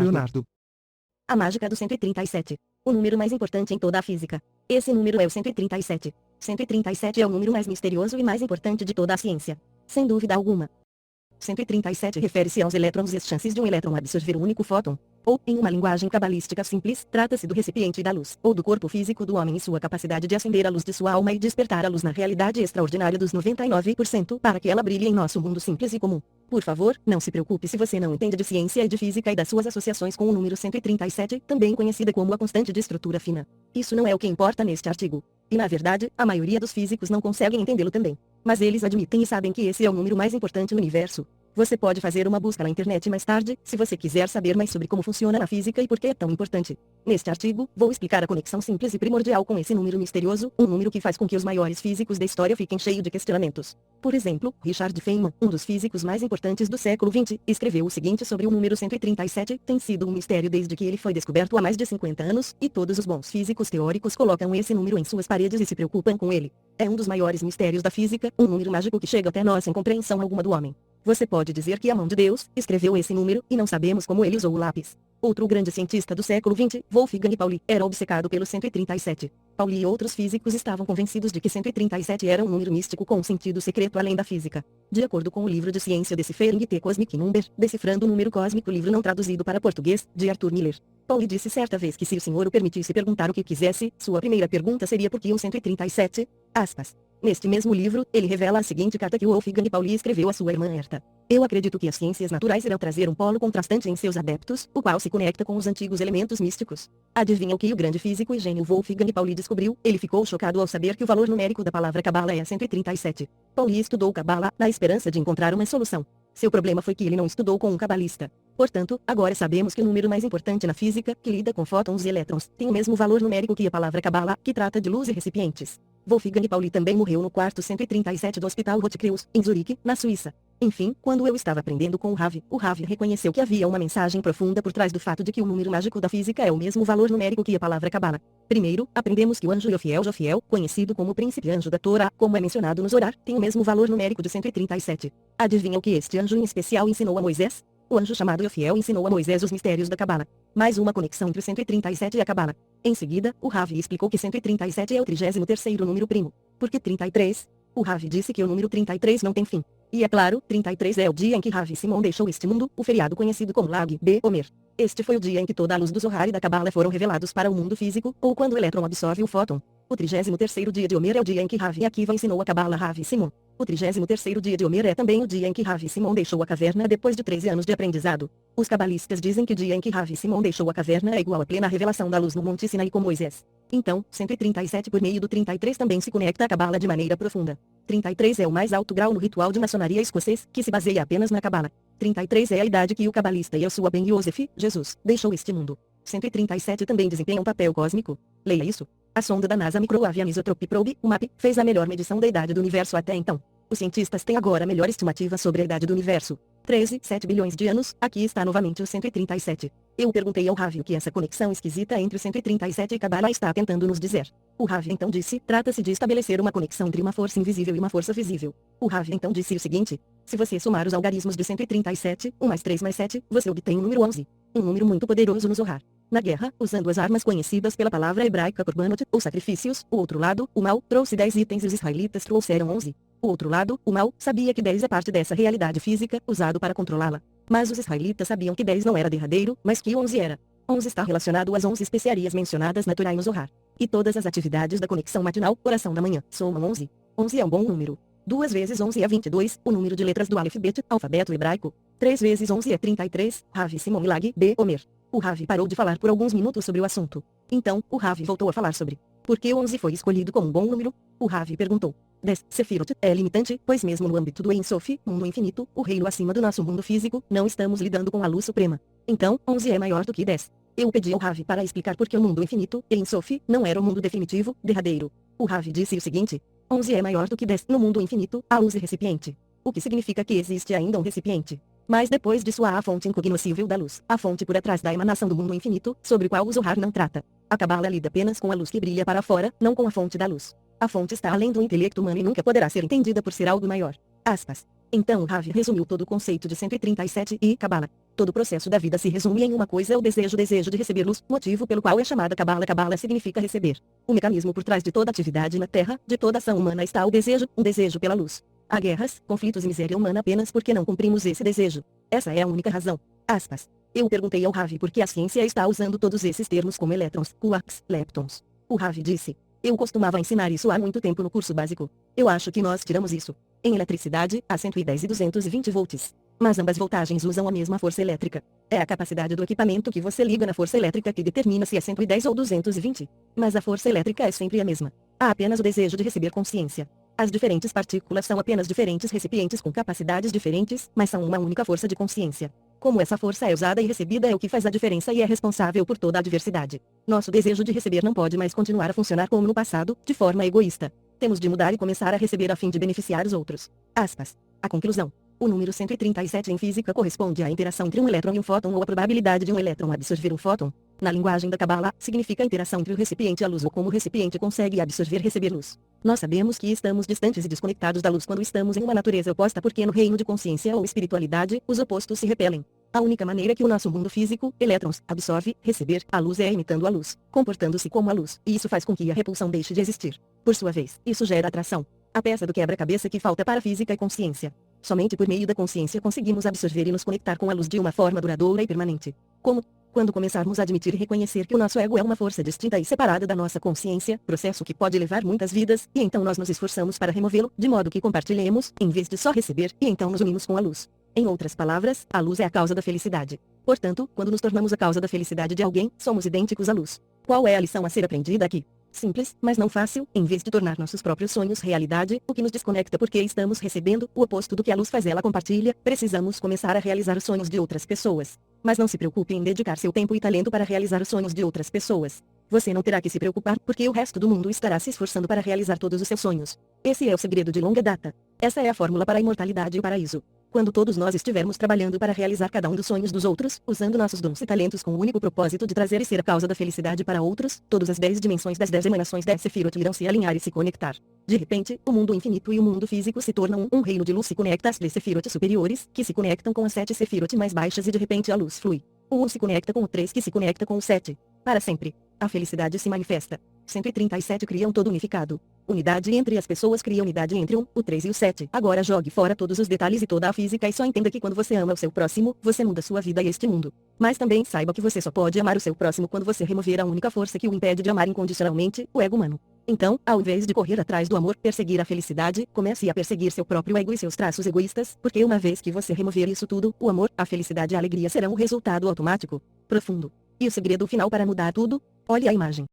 Leonardo. A mágica do 137. O número mais importante em toda a física. Esse número é o 137. 137 é o número mais misterioso e mais importante de toda a ciência. Sem dúvida alguma. 137 refere-se aos elétrons e as chances de um elétron absorver um único fóton. Ou, em uma linguagem cabalística simples, trata-se do recipiente da luz, ou do corpo físico do homem e sua capacidade de acender a luz de sua alma e despertar a luz na realidade extraordinária dos 99% para que ela brilhe em nosso mundo simples e comum. Por favor, não se preocupe se você não entende de ciência e de física e das suas associações com o número 137, também conhecida como a constante de estrutura fina. Isso não é o que importa neste artigo. E na verdade, a maioria dos físicos não conseguem entendê-lo também. Mas eles admitem e sabem que esse é o número mais importante no universo. Você pode fazer uma busca na internet mais tarde, se você quiser saber mais sobre como funciona a física e por que é tão importante. Neste artigo, vou explicar a conexão simples e primordial com esse número misterioso, um número que faz com que os maiores físicos da história fiquem cheios de questionamentos. Por exemplo, Richard Feynman, um dos físicos mais importantes do século XX, escreveu o seguinte sobre o número 137, tem sido um mistério desde que ele foi descoberto há mais de 50 anos, e todos os bons físicos teóricos colocam esse número em suas paredes e se preocupam com ele. É um dos maiores mistérios da física, um número mágico que chega até nós sem compreensão alguma do homem. Você pode dizer que a mão de Deus escreveu esse número e não sabemos como ele usou o lápis. Outro grande cientista do século XX, Wolfgang Pauli, era obcecado pelo 137. Pauli e outros físicos estavam convencidos de que 137 era um número místico com um sentido secreto além da física. De acordo com o livro de ciência Deciphering the Cosmic Number, Decifrando o Número Cósmico, livro não traduzido para português, de Arthur Miller. Pauli disse certa vez que se o senhor o permitisse perguntar o que quisesse, sua primeira pergunta seria por que o 137? Aspas. Neste mesmo livro, ele revela a seguinte carta que o Wolfgang Pauli escreveu à sua irmã Herta. Eu acredito que as ciências naturais irão trazer um polo contrastante em seus adeptos, o qual se conecta com os antigos elementos místicos. Adivinha o que o grande físico e gênio Wolfgang Pauli descobriu? Ele ficou chocado ao saber que o valor numérico da palavra Cabala é 137. Pauli estudou Cabala, na esperança de encontrar uma solução. Seu problema foi que ele não estudou com um cabalista. Portanto, agora sabemos que o número mais importante na física, que lida com fótons e elétrons, tem o mesmo valor numérico que a palavra Cabala, que trata de luz e recipientes. Wolfgang Pauli também morreu no quarto 137 do Hospital Rotkreuz, em Zurique, na Suíça. Enfim, quando eu estava aprendendo com o Ravi reconheceu que havia uma mensagem profunda por trás do fato de que o número mágico da física é o mesmo valor numérico que a palavra Cabala. Primeiro, aprendemos que o anjo Jofiel, conhecido como o príncipe anjo da Torá, como é mencionado no Zorar, tem o mesmo valor numérico de 137. Adivinha o que este anjo em especial ensinou a Moisés? O anjo chamado Jofiel ensinou a Moisés os mistérios da Cabala. Mais uma conexão entre o 137 e a Cabala. Em seguida, o Ravi explicou que 137 é o 33º número primo. Por que 33? O Ravi disse que o número 33 não tem fim. E é claro, 33 é o dia em que Ravi Simon deixou este mundo, o feriado conhecido como Lag BaOmer. Este foi o dia em que toda a luz do Zohar e da Cabala foram revelados para o mundo físico, ou quando o elétron absorve o fóton. O 33º dia de Omer é o dia em que Ravi Akiva ensinou a Cabala a Ravi Simon. O 33º dia de Omer é também o dia em que Ravi Simon deixou a caverna depois de 13 anos de aprendizado. Os cabalistas dizem que o dia em que Ravi Simon deixou a caverna é igual à plena revelação da luz no Monte Sinai com Moisés. Então, 137 por meio do 33 também se conecta à Cabala de maneira profunda. 33 é o mais alto grau no ritual de maçonaria escocês, que se baseia apenas na Cabala. 33 é a idade que o cabalista Yeshua Ben Yosef, Jesus, deixou este mundo. 137 também desempenha um papel cósmico. Leia isso. A sonda da NASA Microwave Anisotrope Probe, o MAP, fez a melhor medição da idade do universo até então. Os cientistas têm agora a melhor estimativa sobre a idade do universo. 13,7 bilhões de anos. Aqui está novamente o 137. Eu perguntei ao Ravi o que essa conexão esquisita entre o 137 e Cabala está tentando nos dizer. O Ravi então disse, trata-se de estabelecer uma conexão entre uma força invisível e uma força visível. O Ravi então disse o seguinte, se você somar os algarismos de 137, 1 mais 3 mais 7, você obtém o número 11. Um número muito poderoso no Zohar. Na guerra, usando as armas conhecidas pela palavra hebraica korbanot, ou sacrifícios, o outro lado, o mal, trouxe 10 itens e os israelitas trouxeram 11. O outro lado, o mal, sabia que 10 é parte dessa realidade física, usado para controlá-la. Mas os israelitas sabiam que 10 não era derradeiro, mas que 11 era. 11 está relacionado às 11 especiarias mencionadas na Torá e no Zohar. E todas as atividades da conexão matinal, oração da manhã, somam 11. 11 é um bom número. 2 vezes 11 é 22, o número de letras do alfabeto, alfabeto hebraico. 3 vezes 11 é 33, Ravi Simon Lag BaOmer. O Ravi parou de falar por alguns minutos sobre o assunto. Então, o Ravi voltou a falar sobre por que 11 foi escolhido como um bom número. O Ravi perguntou. 10. Sefirot é limitante, pois mesmo no âmbito do Ein Sof, mundo infinito, o reino acima do nosso mundo físico, não estamos lidando com a luz suprema. Então, 11 é maior do que 10. Eu pedi ao Ravi para explicar por que o mundo infinito, Ein Sof, não era o mundo definitivo, derradeiro. O Ravi disse o seguinte. 11 é maior do que 10. No mundo infinito, há luz e recipiente. O que significa que existe ainda um recipiente. Mas depois disso há a fonte incognoscível da luz, a fonte por atrás da emanação do mundo infinito, sobre o qual o Zohar não trata. A Cabala lida apenas com a luz que brilha para fora, não com a fonte da luz. A fonte está além do intelecto humano e nunca poderá ser entendida por ser algo maior. Aspas. Então o Ravi resumiu todo o conceito de 137 e Cabala. Todo o processo da vida se resume em uma coisa: o desejo de receber luz, motivo pelo qual é chamada Cabala. Cabala significa receber. O mecanismo por trás de toda atividade na Terra, de toda ação humana está o desejo, um desejo pela luz. Há guerras, conflitos e miséria humana apenas porque não cumprimos esse desejo. Essa é a única razão. Aspas. Eu perguntei ao Ravi por que a ciência está usando todos esses termos como elétrons, quarks, leptons. O Ravi disse. Eu costumava ensinar isso há muito tempo no curso básico. Eu acho que nós tiramos isso. Em eletricidade, há 110 e 220 volts. Mas ambas voltagens usam a mesma força elétrica. É a capacidade do equipamento que você liga na força elétrica que determina se é 110 ou 220. Mas a força elétrica é sempre a mesma. Há apenas o desejo de receber consciência. As diferentes partículas são apenas diferentes recipientes com capacidades diferentes, mas são uma única força de consciência. Como essa força é usada e recebida é o que faz a diferença e é responsável por toda a diversidade. Nosso desejo de receber não pode mais continuar a funcionar como no passado, de forma egoísta. Temos de mudar e começar a receber a fim de beneficiar os outros. Aspas. A conclusão. O número 137 em física corresponde à interação entre um elétron e um fóton ou a probabilidade de um elétron absorver um fóton. Na linguagem da Cabala, significa a interação entre o recipiente e a luz ou como o recipiente consegue absorver e receber luz. Nós sabemos que estamos distantes e desconectados da luz quando estamos em uma natureza oposta porque no reino de consciência ou espiritualidade, os opostos se repelem. A única maneira que o nosso mundo físico, elétrons, absorve, receber, a luz é imitando a luz, comportando-se como a luz, e isso faz com que a repulsão deixe de existir. Por sua vez, isso gera atração. A peça do quebra-cabeça que falta para a física e consciência. Somente por meio da consciência conseguimos absorver e nos conectar com a luz de uma forma duradoura e permanente. Como? Quando começarmos a admitir e reconhecer que o nosso ego é uma força distinta e separada da nossa consciência, processo que pode levar muitas vidas, e então nós nos esforçamos para removê-lo, de modo que compartilhemos, em vez de só receber, e então nos unimos com a luz. Em outras palavras, a luz é a causa da felicidade. Portanto, quando nos tornamos a causa da felicidade de alguém, somos idênticos à luz. Qual é a lição a ser aprendida aqui? Simples, mas não fácil, em vez de tornar nossos próprios sonhos realidade, o que nos desconecta porque estamos recebendo o oposto do que a luz faz, ela compartilha, precisamos começar a realizar os sonhos de outras pessoas. Mas não se preocupe em dedicar seu tempo e talento para realizar os sonhos de outras pessoas. Você não terá que se preocupar porque o resto do mundo estará se esforçando para realizar todos os seus sonhos. Esse é o segredo de longa data. Essa é a fórmula para a imortalidade e o paraíso. Quando todos nós estivermos trabalhando para realizar cada um dos sonhos dos outros, usando nossos dons e talentos com o único propósito de trazer e ser a causa da felicidade para outros, todas as 10 dimensões das 10 emanações da Sefirot irão se alinhar e se conectar. De repente, o mundo infinito e o mundo físico se tornam um reino de luz. Se conecta às 3 Sefirot superiores, que se conectam com as 7 Sefirot mais baixas e de repente a luz flui. O 1 se conecta com o 3 que se conecta com o 7. Para sempre. A felicidade se manifesta. 137 cria um todo unificado. Unidade entre as pessoas cria unidade entre o 3 e o 7. Agora jogue fora todos os detalhes e toda a física e só entenda que quando você ama o seu próximo, você muda sua vida e este mundo. Mas também saiba que você só pode amar o seu próximo quando você remover a única força que o impede de amar incondicionalmente, o ego humano. Então, ao invés de correr atrás do amor, perseguir a felicidade, comece a perseguir seu próprio ego e seus traços egoístas, porque uma vez que você remover isso tudo, o amor, a felicidade e a alegria serão o resultado automático. Profundo. E o segredo final para mudar tudo? Olhe a imagem.